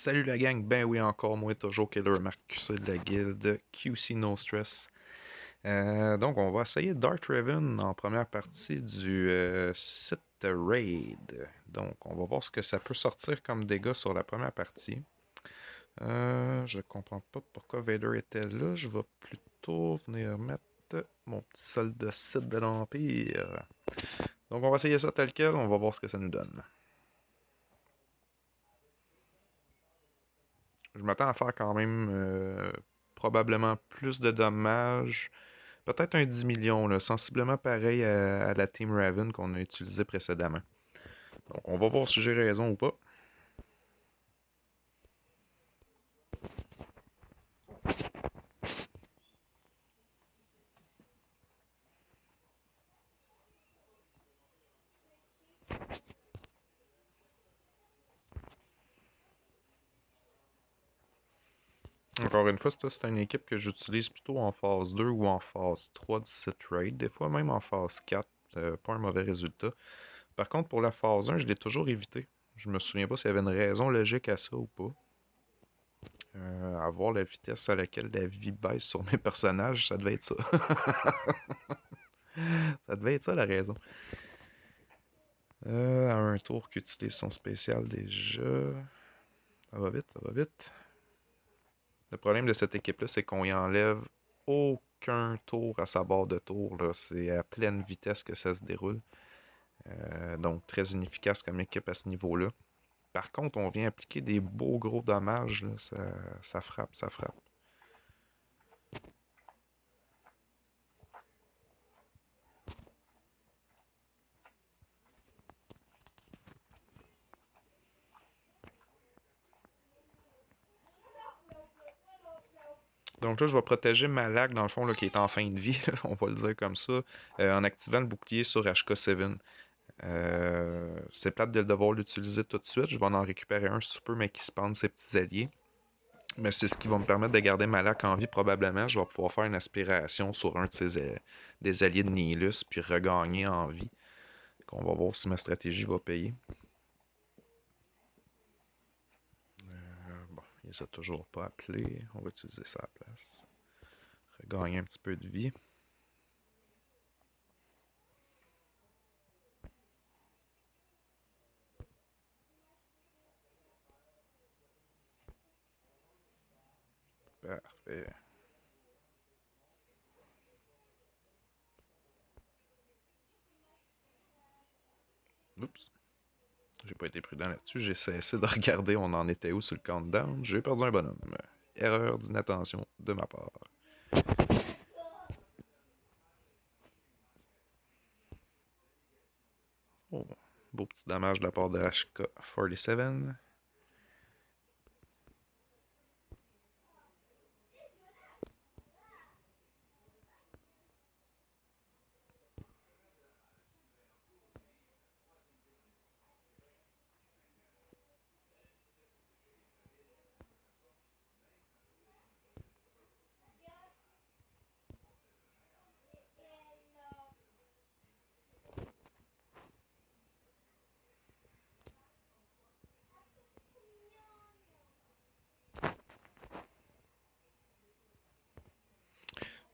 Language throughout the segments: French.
Salut la gang, ben oui encore, moi toujours Killer Marc QC de la guilde QC No Stress. Donc on va essayer Dart Raven en première partie du site Raid. Donc on va voir ce que ça peut sortir comme dégâts sur la première partie. Je comprends pas pourquoi Vader était là, je vais plutôt venir mettre mon petit soldat site de l'Empire. Donc on va essayer ça tel quel, on va voir ce que ça nous donne. Je m'attends à faire quand même probablement plus de dommages. Peut-être un 10 millions, là, sensiblement pareil à la Team Raven qu'on a utilisé précédemment. Donc, on va voir si j'ai raison ou pas. Encore une fois, c'est une équipe que j'utilise plutôt en phase 2 ou en phase 3 du site raid, des fois même en phase 4, pas un mauvais résultat. Par contre, pour la phase 1, je l'ai toujours évité. Je me souviens pas s'il y avait une raison logique à ça ou pas. À voir la vitesse à laquelle la vie baisse sur mes personnages, ça devait être ça. Ça devait être ça la raison. À un tour qu'utilise son spécial déjà. Ça va vite, ça va vite. Le problème de cette équipe-là, c'est qu'on y enlève aucun tour à sa barre de tour, là. C'est à pleine vitesse que ça se déroule. Donc très inefficace comme équipe à ce niveau-là. Par contre, on vient appliquer des beaux gros dommages, là. Ça frappe, ça frappe. Donc là, je vais protéger ma lag, dans le fond, là, qui est en fin de vie, on va le dire comme ça, en activant le bouclier sur HK7. C'est plate de devoir l'utiliser tout de suite. Je vais en récupérer un super, mais qui spawn ses petits alliés. Mais c'est ce qui va me permettre de garder ma lac en vie probablement. Je vais pouvoir faire une aspiration sur un de des alliés de Nihilus, puis regagner en vie. Donc on va voir si ma stratégie va payer. Bon, il les a toujours pas appelé. On va utiliser ça à la place. Regagner un petit peu de vie. Parfait. Oups. J'ai pas été prudent là-dessus. J'ai cessé de regarder on en était où sur le countdown. J'ai perdu un bonhomme. Erreur d'inattention de ma part. Oh, beau petit dommage de la part de HK47.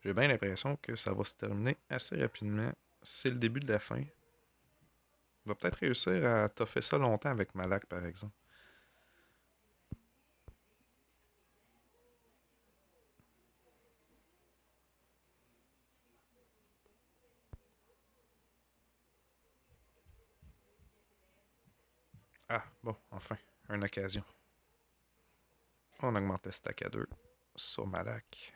J'ai bien l'impression que ça va se terminer assez rapidement. C'est le début de la fin. On va peut-être réussir à toffer ça longtemps avec Malak, par exemple. Ah, bon, enfin, une occasion. On augmente le stack à 2 sur Malak.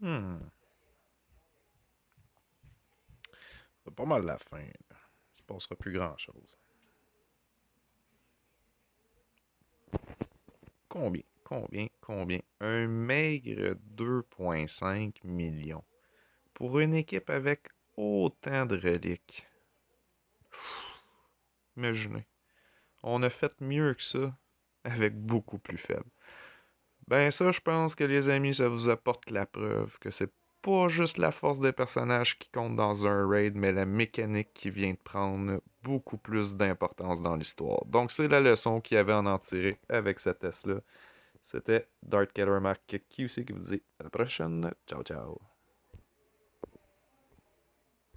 Hmm, c'est pas mal la fin. passera plus grand-chose. Combien? Un maigre 2,5 millions. Pour une équipe avec autant de reliques. Imaginez. On a fait mieux que ça avec beaucoup plus faible. Ben ça, je pense que les amis, ça vous apporte la preuve que c'est pas juste la force des personnages qui compte dans un raid, mais la mécanique qui vient de prendre beaucoup plus d'importance dans l'histoire. Donc c'est la leçon qu'il y avait à en tirer avec ce test-là. C'était Darth Kellermac QC qui vous dit à la prochaine. Ciao ciao.